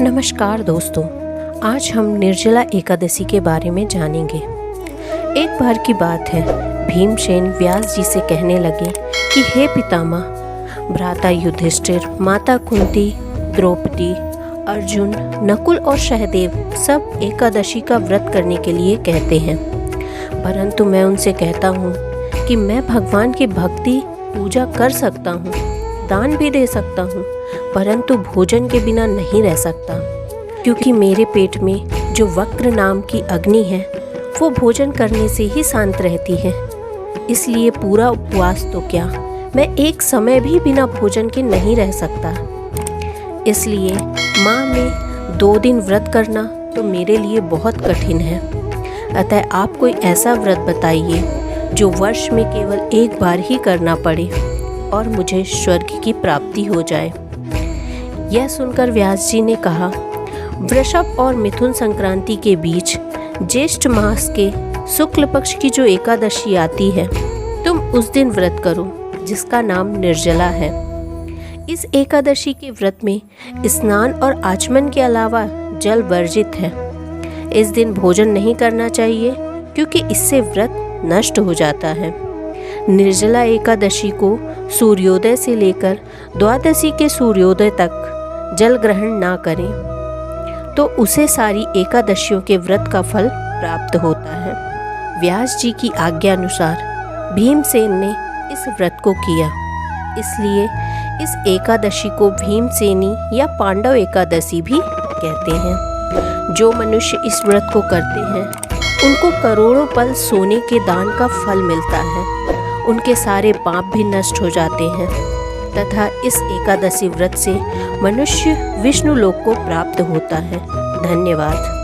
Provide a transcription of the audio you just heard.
नमस्कार दोस्तों, आज हम निर्जला एकादशी के बारे में जानेंगे। एक बार की बात है, भीमसेन व्यास जी से कहने लगे कि हे पितामह, भ्राता युधिष्ठिर, माता कुंती, द्रौपदी, अर्जुन, नकुल और सहदेव सब एकादशी का व्रत करने के लिए कहते हैं, परंतु मैं उनसे कहता हूँ कि मैं भगवान की भक्ति पूजा कर सकता हूँ, दान भी दे सकता हूँ, परंतु भोजन के बिना नहीं रह सकता, क्योंकि मेरे पेट में जो वक्र नाम की अग्नि है वो भोजन करने से ही शांत रहती है। इसलिए पूरा उपवास तो क्या, मैं एक समय भी बिना भोजन के नहीं रह सकता। इसलिए माँ में 2 दिन व्रत करना तो मेरे लिए बहुत कठिन है। अतः आप कोई ऐसा व्रत बताइए जो वर्ष में केवल एक बार ही करना पड़े और मुझे स्वर्ग की प्राप्ति हो जाए। यह सुनकर व्यास जी ने कहा, वृषभ और मिथुन संक्रांति के बीच ज्येष्ठ मास के शुक्ल पक्ष की जो एकादशी आती है, तुम उस दिन व्रत करो, जिसका नाम निर्जला है। इस एकादशी के व्रत में स्नान और आचमन के अलावा जल वर्जित है। इस दिन भोजन नहीं करना चाहिए, क्योंकि इससे व्रत नष्ट हो जाता है। निर्जला एकादशी को सूर्योदय से लेकर द्वादशी के सूर्योदय तक जल ग्रहण ना करें तो उसे सारी एकादशियों के व्रत का फल प्राप्त होता है। व्यास जी की आज्ञा अनुसार भीमसेन ने इस व्रत को किया, इसलिए इस एकादशी को भीमसेनी या पांडव एकादशी भी कहते हैं। जो मनुष्य इस व्रत को करते हैं उनको करोड़ों पल सोने के दान का फल मिलता है, उनके सारे पाप भी नष्ट हो जाते हैं तथा इस एकादशी व्रत से मनुष्य विष्णु लोक को प्राप्त होता है। धन्यवाद।